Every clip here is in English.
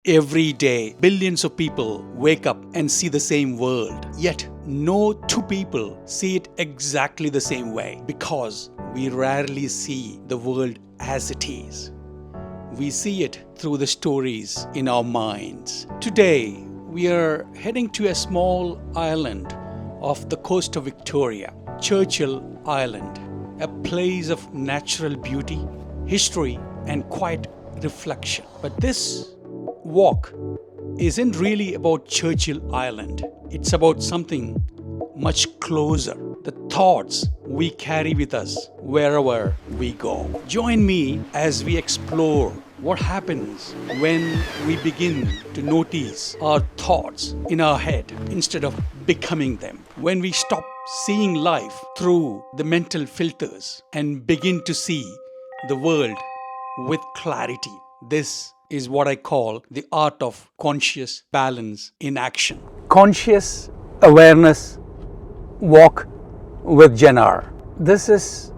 Every day, billions of people wake up and see the same world. Yet, no two people see it exactly the same way because we rarely see the world as it is. We see it through the stories in our minds. Today, we are heading to a small island off the coast of Victoria, Churchill Island, a place of natural beauty, history, and quiet reflection. But this walk isn't really about Churchill Island. It's about something much closer, the thoughts we carry with us wherever we go. Join me as we explore what happens when we begin to notice our thoughts in our head instead of becoming them. When we stop seeing life through the mental filters and begin to see the world with clarity. This is what I call the art of conscious balance in action. Conscious awareness walk with Jannar. This is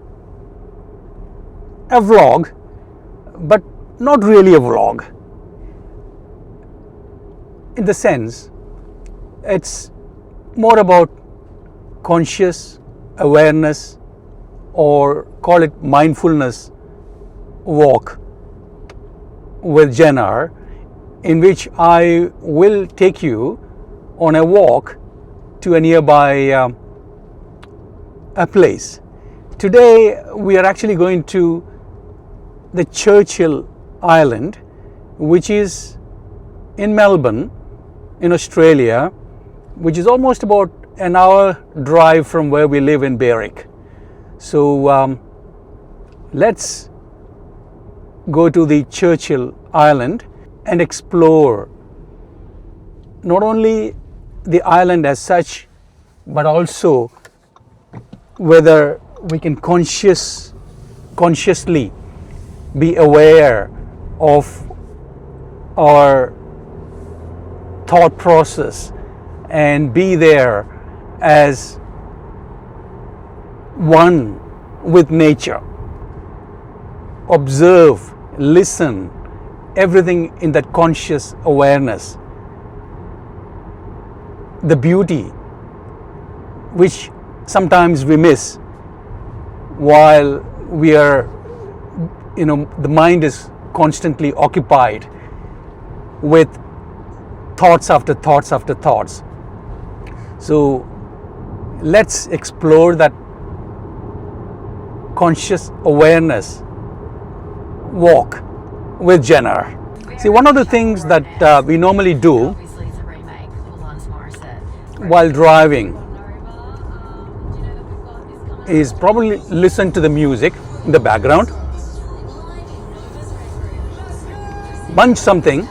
a vlog, but not really a vlog. In the sense, it's more about conscious awareness, or call it mindfulness walk with Jannar, in which I will take you on a walk to a nearby a place. Today we are actually going to the Churchill Island, which is in Melbourne, in Australia, which is almost about an hour drive from where we live in Berwick. So let's go to the Churchill Island and explore not only the island as such, but also whether we can consciously be aware of our thought process and be there as one with nature. Observe, listen, everything in that conscious awareness. The beauty which sometimes we miss while we are, the mind is constantly occupied with thoughts after thoughts after thoughts. So let's explore that conscious awareness walk with Jannar. See, one of the things that we normally do while driving is probably listen to the music in the background, munch something,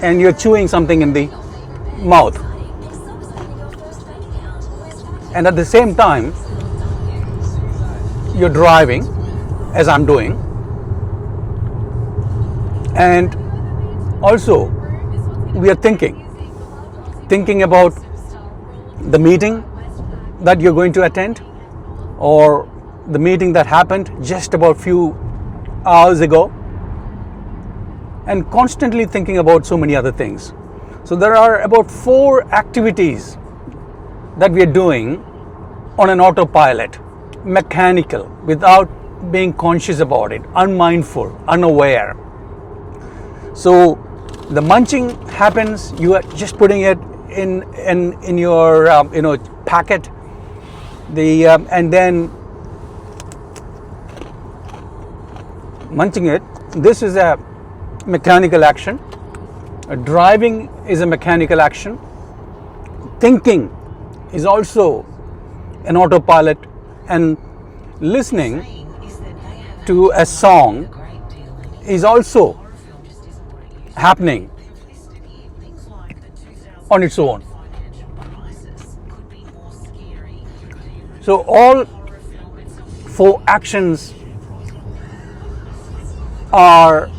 and you're chewing something in the mouth, and at the same time you're driving, as I'm doing. And also we are thinking about the meeting that you're going to attend, or the meeting that happened just about few hours ago, and constantly thinking about so many other things. So there are about 4 activities that we are doing on an autopilot, mechanical, without being conscious about it, unmindful, unaware. So the munching happens, you are just putting it in your packet, and then munching it. This is a mechanical action. Driving is a mechanical action. Thinking is also an autopilot, and listening to a song is also happening on its own. So all 4 actions are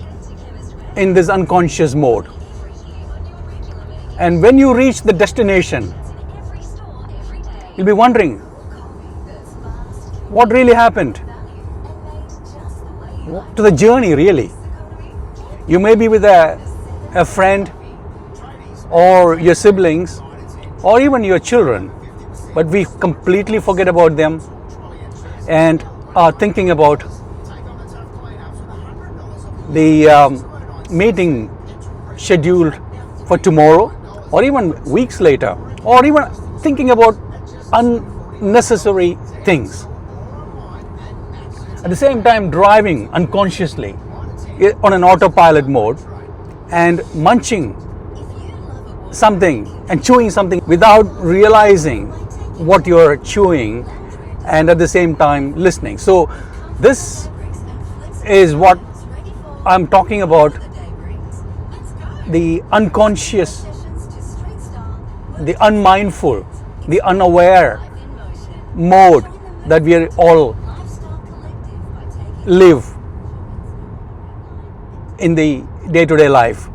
in this unconscious mode, and when you reach the destination, you'll be wondering what really happened to the journey. Really, you may be with a a friend or your siblings or even your children, but we completely forget about them and are thinking about the meeting scheduled for tomorrow or even weeks later, or even thinking about unnecessary things. At the same time, driving unconsciously on an autopilot mode and munching something and chewing something without realizing what you're chewing, and at the same time listening. So this is what I'm talking about, the unconscious, the unmindful, the unaware mode that we all live in the day-to-day life.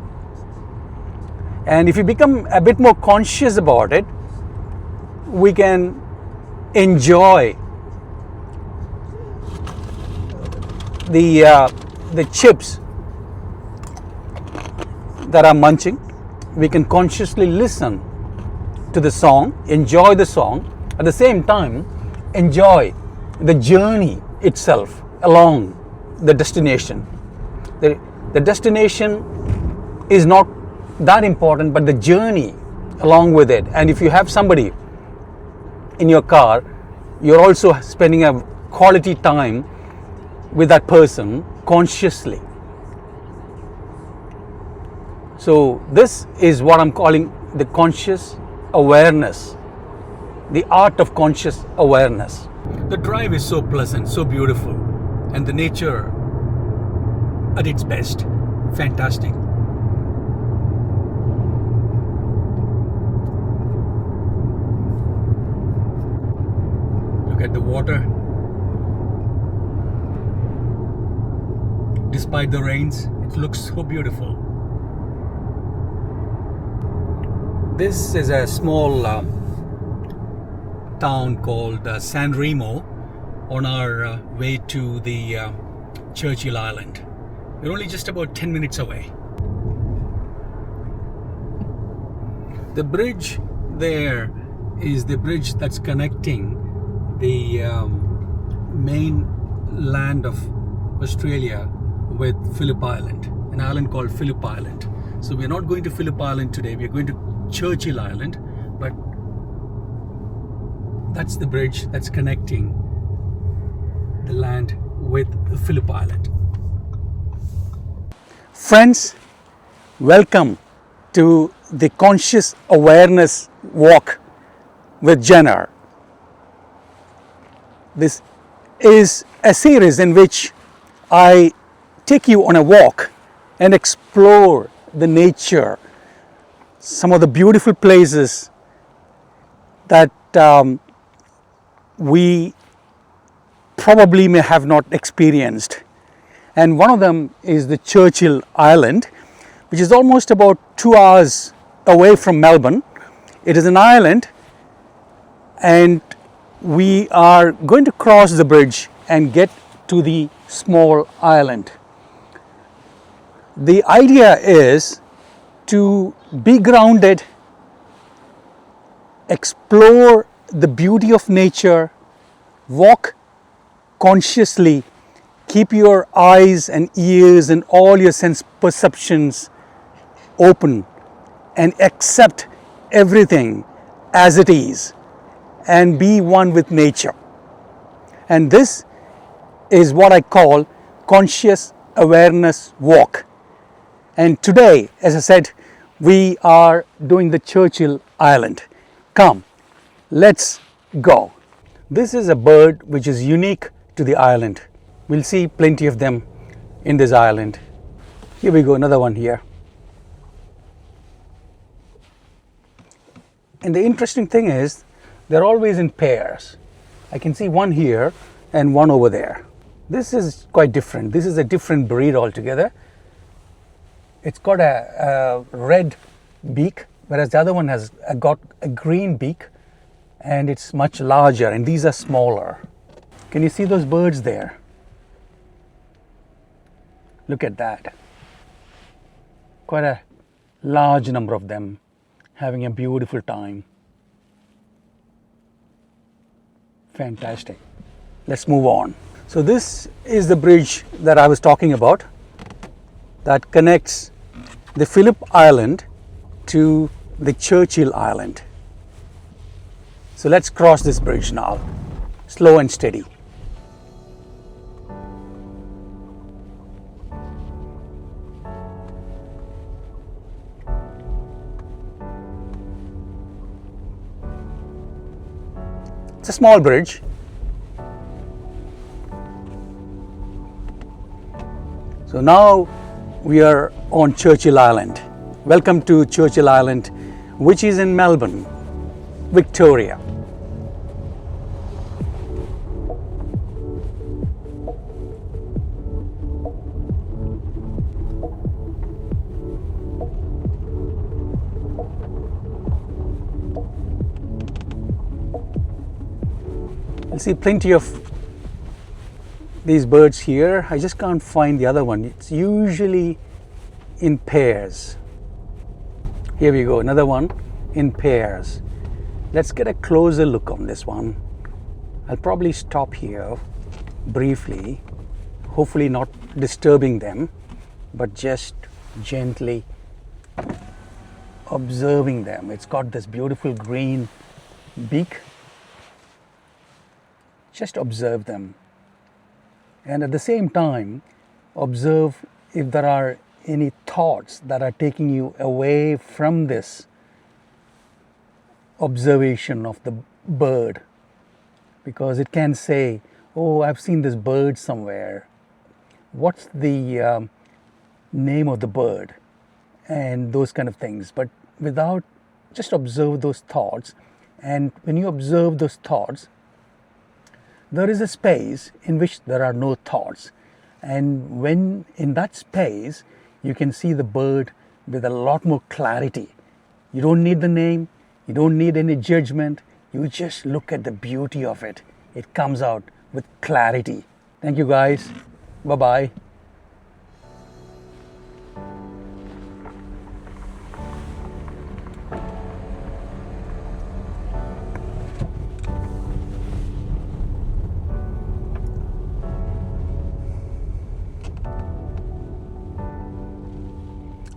And if you become a bit more conscious about it, we can enjoy the chips that are munching. We can consciously listen to the song, enjoy the song, at the same time enjoy the journey itself along the destination. The destination is not that important, but the journey along with it. And if you have somebody in your car, you're also spending a quality time with that person consciously. So this is what I'm calling the conscious awareness, the art of conscious awareness. The drive is so pleasant, so beautiful, and the nature at its best, fantastic. Look at the water. Despite the rains, it looks so beautiful. This is a small town called San Remo on our way to the Churchill Island. We're only just about 10 minutes away. The bridge there is the bridge that's connecting the main land of Australia with Phillip Island, an island called Phillip Island. So we're not going to Phillip Island today, we're going to Churchill Island, but that's the bridge that's connecting the land with Phillip Island. Friends, welcome to the Conscious Awareness Walk with Jannar. This is a series in which I take you on a walk and explore the nature, some of the beautiful places that we probably may have not experienced. And one of them is the Churchill Island, which is almost about 2 hours away from Melbourne. It is an island, and we are going to cross the bridge and get to the small island. The idea is to be grounded, explore the beauty of nature, walk consciously, keep your eyes and ears and all your sense perceptions open, and accept everything as it is and be one with nature. And this is what I call conscious awareness walk. And today, as I said, we are doing the Churchill Island. Come, let's go. This is a bird which is unique to the island. We'll see plenty of them in this island. Here we go, another one here. And the interesting thing is, they're always in pairs. I can see one here and one over there. This is quite different. This is a different breed altogether. It's got a red beak, whereas the other one has got a green beak, and it's much larger, and these are smaller. Can you see those birds there? Look at that. Quite a Large number of them having a beautiful time. Fantastic. Let's move on. So this is the bridge that I was talking about that connects the Phillip Island to the Churchill Island. So let's cross this bridge now, slow and steady. It's a small bridge. So now we are on Churchill Island. Welcome to Churchill Island, which is in Melbourne, Victoria. You'll see plenty of these birds here. I just can't find the other one. It's usually in pairs. Here we go, another one in pairs. Let's get a closer look on this one. I'll probably stop here briefly, hopefully not disturbing them, but just gently observing them. It's got this beautiful green beak. Just observe them. And at the same time, observe if there are any thoughts that are taking you away from this observation of the bird. Because it can say, oh, I've seen this bird somewhere. What's the name of the bird? And those kind of things. But without, just observe those thoughts. And when you observe those thoughts, there is a space in which there are no thoughts. And when in that space, you can see the bird with a lot more clarity. You don't need the name, you don't need any judgment, you just look at the beauty of it. It comes out with clarity. Thank you guys. Bye-bye.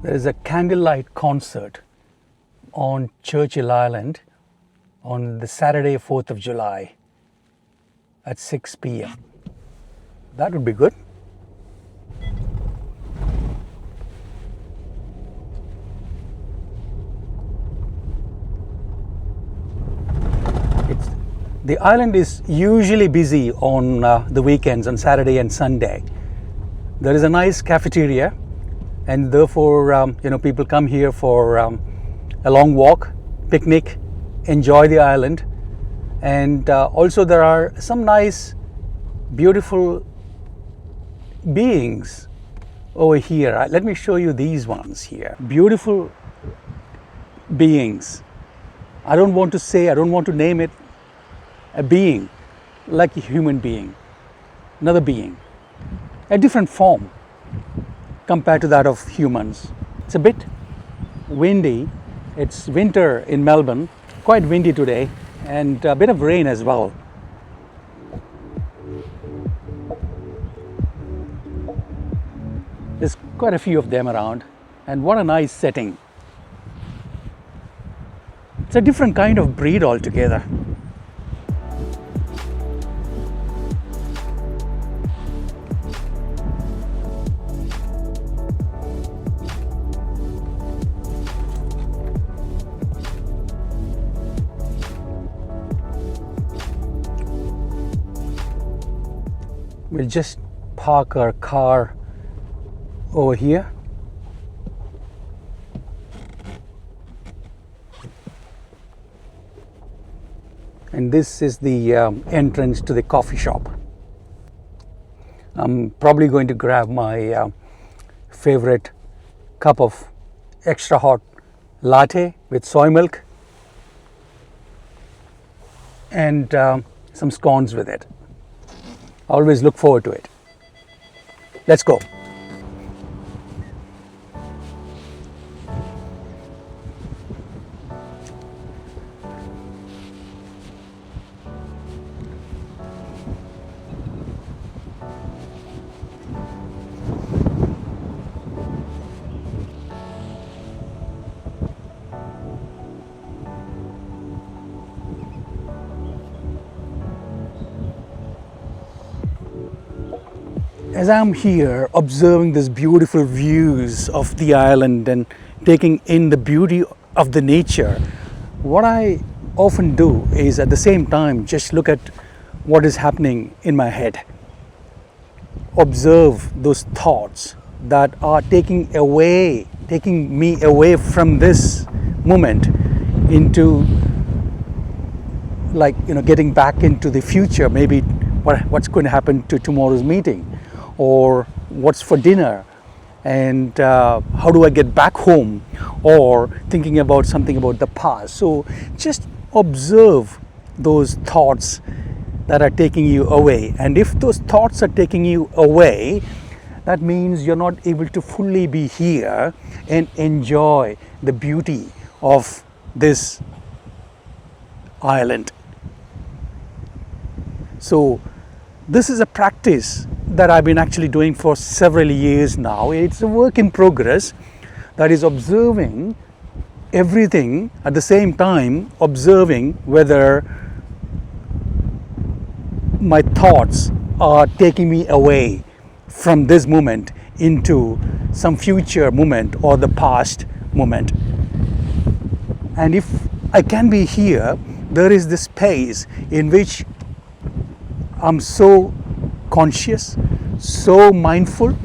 There is a candlelight concert on Churchill Island on the Saturday, 4th of July at 6 p.m. That would be good. The island is usually busy on the weekends, on Saturday and Sunday. There is a nice cafeteria, and therefore people come here for a long walk, picnic, enjoy the island. And also there are some nice beautiful beings over here. Let me show you these ones here. Beautiful beings. I don't want to name it. A being, like a human being, another being, a different form compared to that of humans. It's a bit windy. It's winter in Melbourne, quite windy today, and a bit of rain as well. There's quite a few of them around, and what a nice setting. It's a different kind of breed altogether. We'll just park our car over here. And this is the entrance to the coffee shop. I'm probably going to grab my favorite cup of extra hot latte with soy milk and some scones with it. I always look forward to it. Let's go. as I'm here observing these beautiful views of the island and taking in the beauty of the nature, what I often do is at the same time just look at what is happening in my head. Observe those thoughts that are taking me away from this moment into, like, getting back into the future, maybe what's going to happen to tomorrow's meeting, or what's for dinner, and how do I get back home, or thinking about something about the past. So just observe those thoughts that are taking you away. And if those thoughts are taking you away, that means you're not able to fully be here and enjoy the beauty of this island. So this is a practice that I've been actually doing for several years now. It's a work in progress, that is observing everything at the same time, observing whether my thoughts are taking me away from this moment into some future moment or the past moment. And if I can be here, there is this space in which I'm so conscious, so mindful,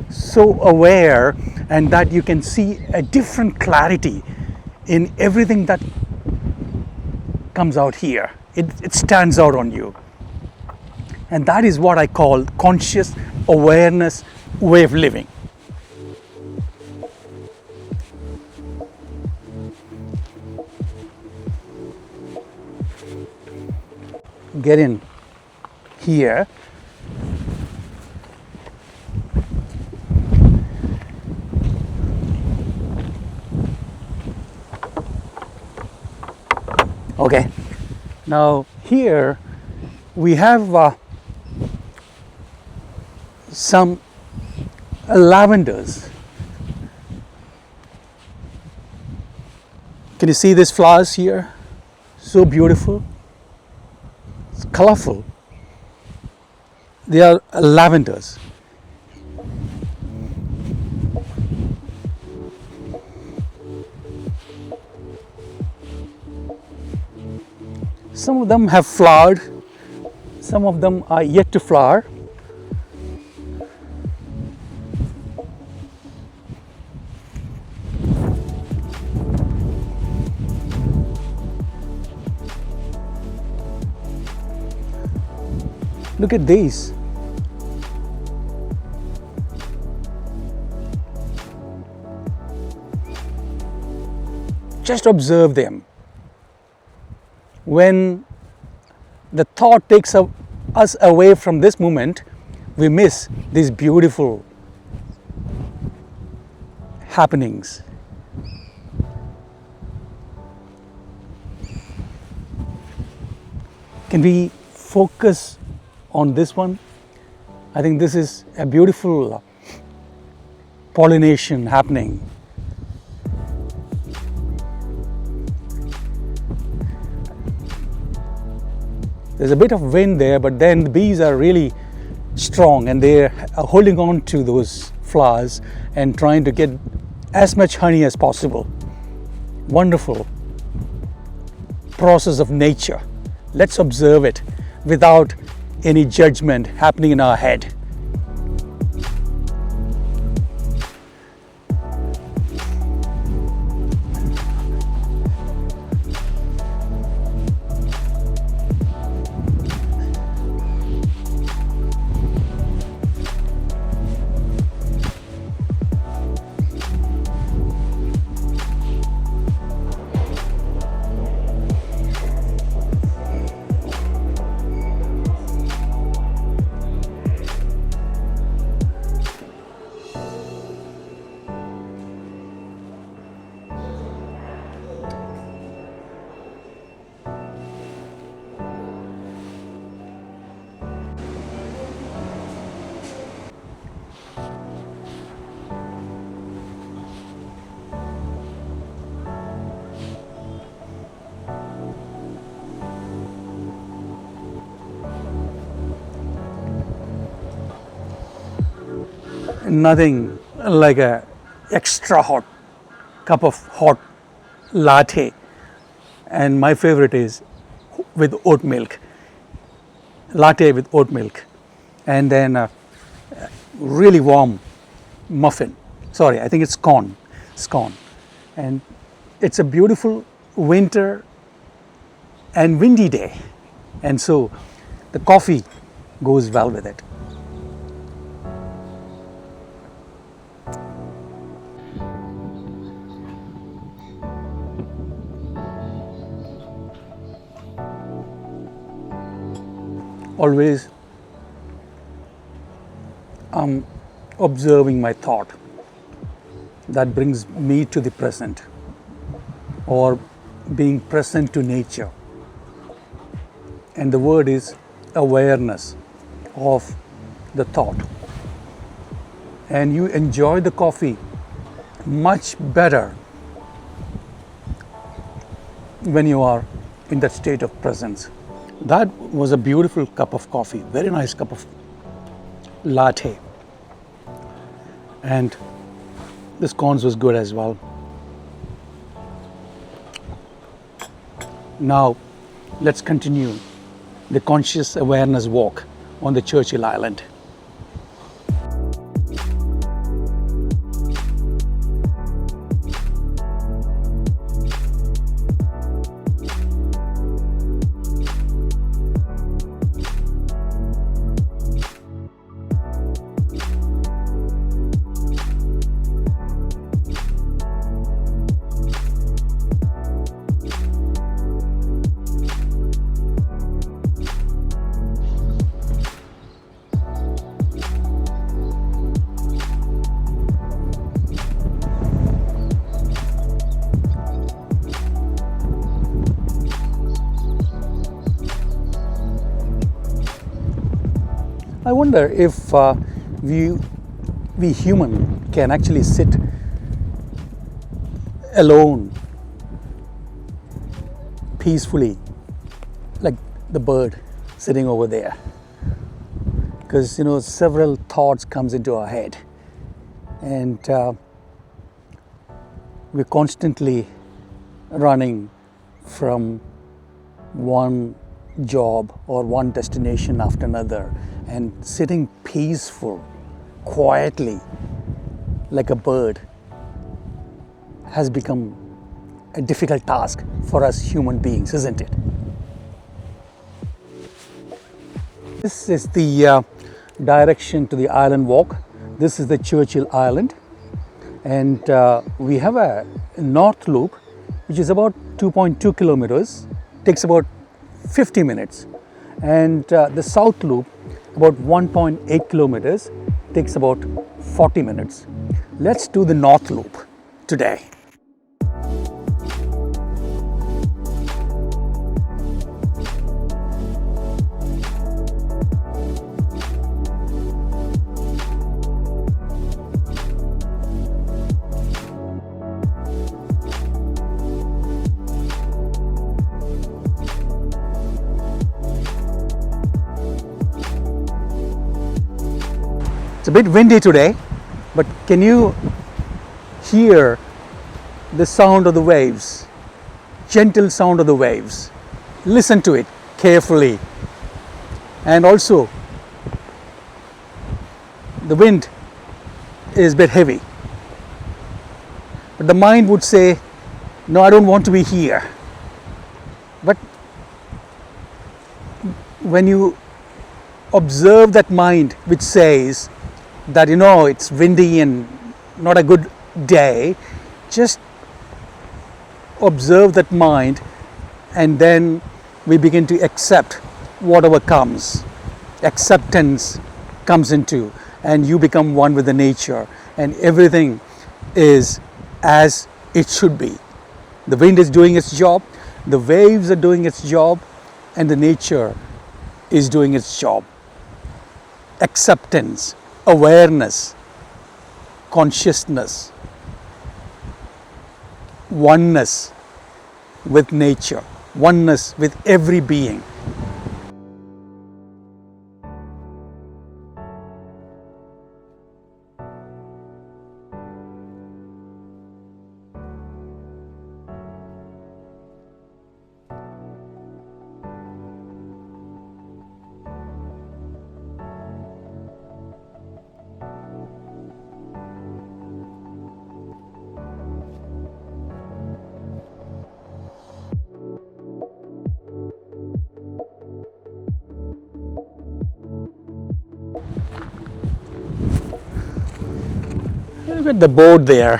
so aware, and that you can see a different clarity in everything that comes out here. It stands out on you. And that is what I call conscious awareness way of living. Get in here. Okay, now here we have some lavenders. Can you see these flowers here? So beautiful, it's colorful. They are lavenders. Some of them have flowered, some of them are yet to flower. Look at these. Just observe them. When the thought takes us away from this moment, we miss these beautiful happenings. Can we focus on this one? I think this is a beautiful pollination happening. There's a bit of wind there, but then the bees are really strong and they're holding on to those flowers and trying to get as much honey as possible. Wonderful process of nature. Let's observe it without any judgment happening in our head. nothing like a extra hot cup of hot latte, and my favorite is with oat milk, latte with oat milk, and then a really warm muffin. Sorry, I think it's scone, and it's a beautiful winter and windy day, and so the coffee goes well with it. Always I'm observing my thought that brings me to the present, or being present to nature. And the word is awareness of the thought. And you enjoy the coffee much better when you are in that state of presence. That was a beautiful cup of coffee, very nice cup of latte. And the scones was good as well. Now, let's continue the conscious awareness walk on the Churchill Island. I wonder if we human can actually sit alone peacefully, like the bird sitting over there, because several thoughts comes into our head, and we're constantly running from one job or one destination after another, and sitting peaceful, quietly, like a bird, has become a difficult task for us human beings, isn't it? This is the direction to the island walk. This is the Churchill Island, and we have a north loop which is about 2.2 kilometers, takes about 50 minutes, and the south loop about 1.8 kilometers, takes about 40 minutes. Let's do the north loop today. It's a bit windy today, but can you hear the sound of the waves? Gentle sound of the waves. Listen to it carefully. And also, the wind is a bit heavy. But the mind would say, no, I don't want to be here. But when you observe that mind which says that it's windy and not a good day, just observe that mind, and then we begin to accept whatever comes. Acceptance comes into, and you become one with the nature, and everything is as it should be. The wind is doing its job, the waves are doing its job, and the nature is doing its job. Acceptance, awareness, consciousness, oneness with nature, oneness with every being. Look at the boat there.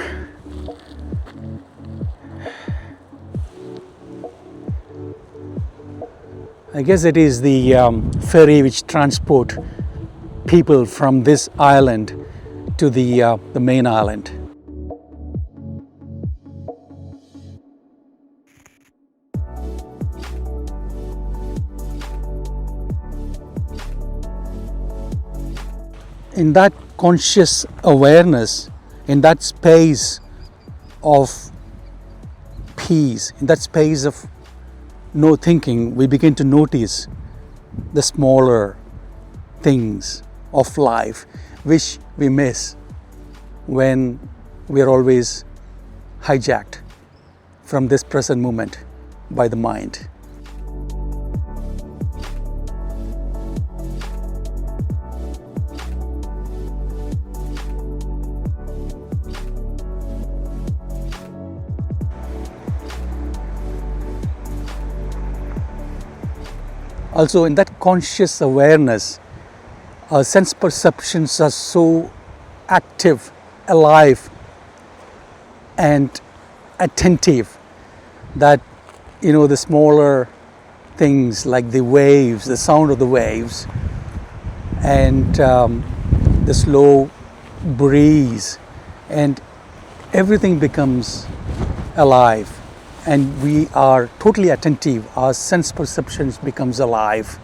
I guess it is the ferry which transport people from this island to the main island. In that conscious awareness, in that space of peace, in that space of no thinking, we begin to notice the smaller things of life which we miss when we are always hijacked from this present moment by the mind. Also, in that conscious awareness, our sense perceptions are so active, alive, and attentive that, the smaller things like the waves, the sound of the waves, and the slow breeze, and everything becomes alive. And we are totally attentive, our sense perceptions becomes alive.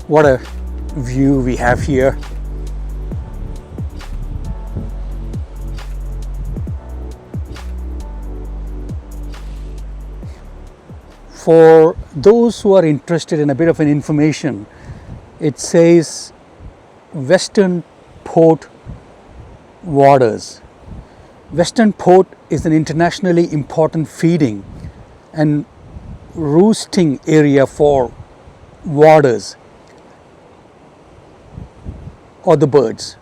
What a view we have here. For those who are interested in a bit of an information, it says Western Port waters. Western Port is an internationally important feeding and roosting area for waders or the birds.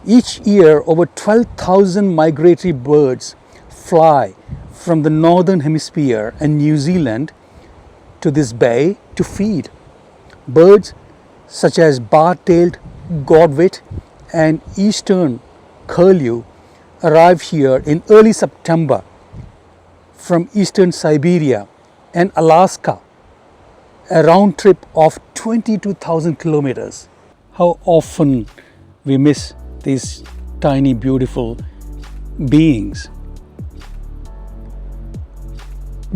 Each year, over 12,000 migratory birds fly from the northern hemisphere and New Zealand to this bay to feed. Birds such as bar-tailed godwit and eastern curlew arrive here in early September from eastern Siberia and Alaska, a round trip of 22,000 kilometers. How often we miss these tiny, beautiful beings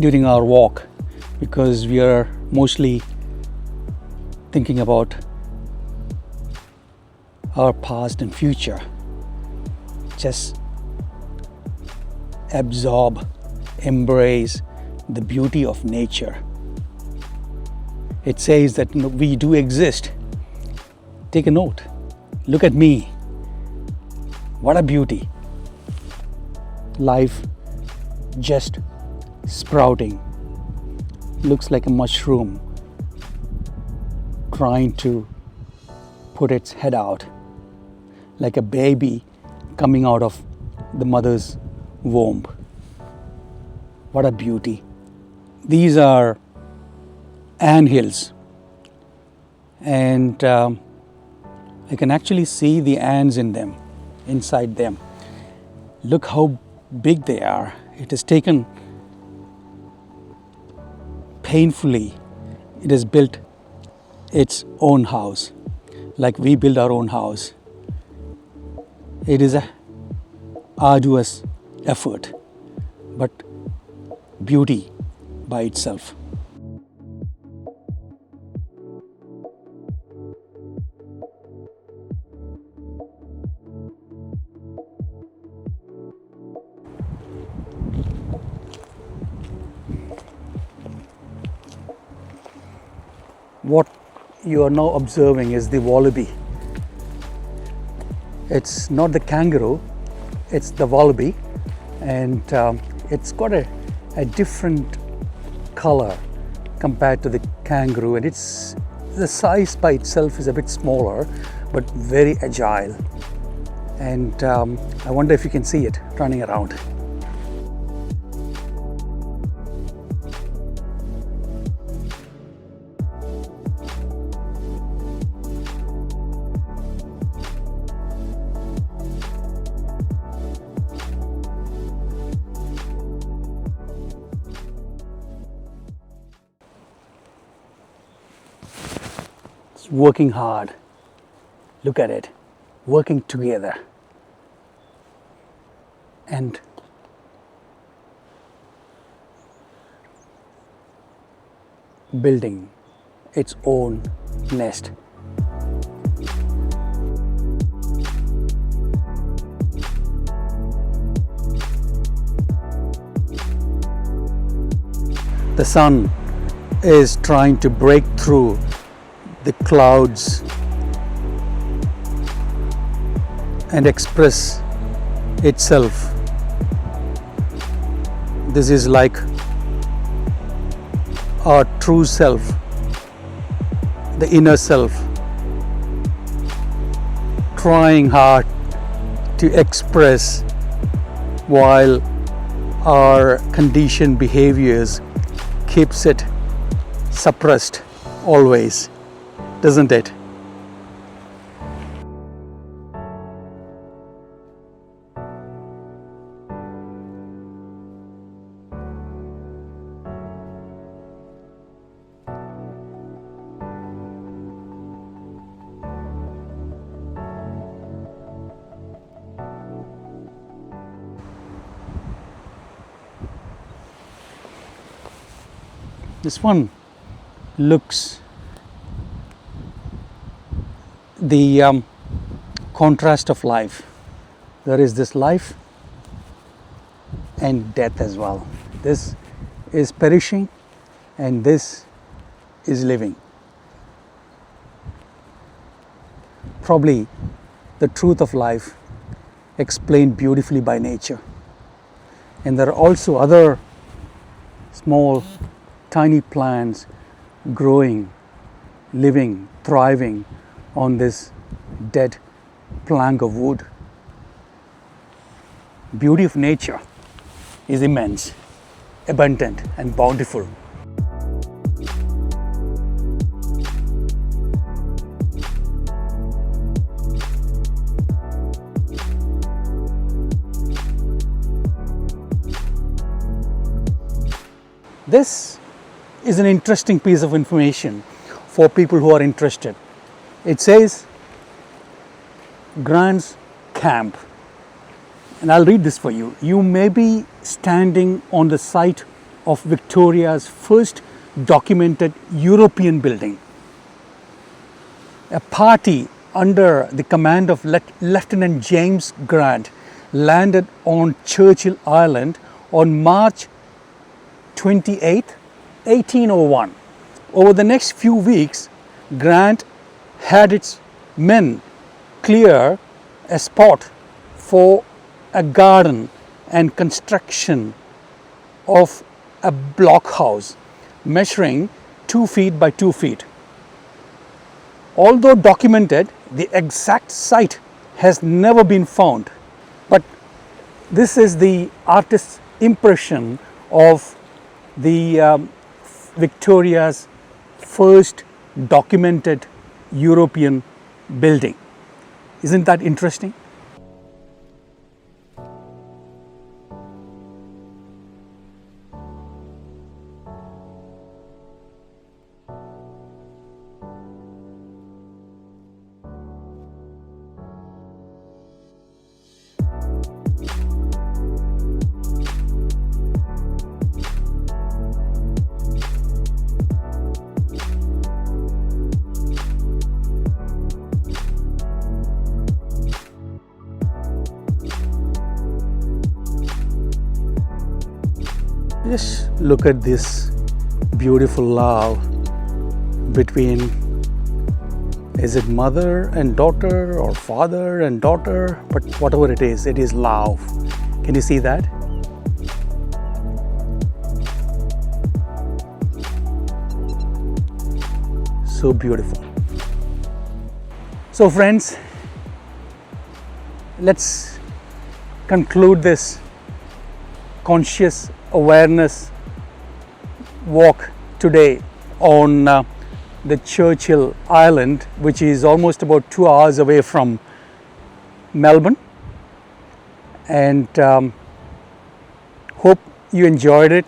during our walk, because we are mostly thinking about our past and future. Just absorb, embrace the beauty of nature. It says that we do exist. Take a note. Look at me. What a beauty. Life just sprouting. Looks like a mushroom trying to put its head out, like a baby coming out of the mother's womb. What a beauty. These are anthills, and I can actually see the ants in them, inside them. Look how big they are. It has taken painfully, it has built its own house, like we build our own house. It is a arduous effort, but beauty by itself. What you are now observing is the wallaby. It's not the kangaroo, it's the wallaby, and it's got a different color compared to the kangaroo, and the size by itself is a bit smaller but very agile, and I wonder if you can see it running around. Working hard. Look at it. Working together. And building its own nest. The sun is trying to break through the clouds and express itself. This is like our true self, the inner self, trying hard to express while our conditioned behaviors keeps it suppressed always, doesn't it? This one looks the contrast of life. There is this life and death as well. This is perishing and this is living. Probably the truth of life explained beautifully by nature. And there are also other small tiny plants growing, living, thriving on this dead plank of wood. Beauty of nature is immense, abundant and bountiful. This is an interesting piece of information for people who are interested. It says Grant's Camp, and I'll read this for you. You may be standing on the site of Victoria's first documented European building. A party under the command of Lieutenant James Grant landed on Churchill Island on March 28, 1801. Over the next few weeks, Grant had its men clear a spot for a garden and construction of a blockhouse measuring 2 feet by 2 feet. Although documented, the exact site has never been found, but this is the artist's impression of the Victoria's first documented European building. Isn't that interesting? Just look at this beautiful love between, is it mother and daughter or father and daughter? But whatever it is love. Can you see that? so beautiful. So friends, let's conclude this conscious awareness walk today on the Churchill Island, which is almost about 2 hours away from Melbourne. And hope you enjoyed it.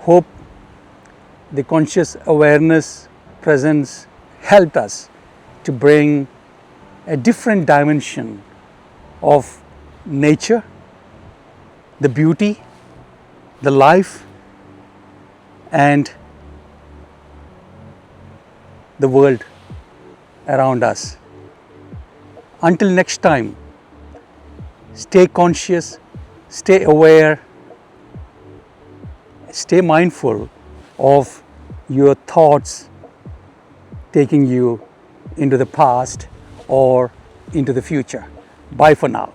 Hope the conscious awareness presence helped us to bring a different dimension of nature, the beauty, the life, and the world around us. Until next time, stay conscious, stay aware, stay mindful of your thoughts taking you into the past or into the future. Bye for now.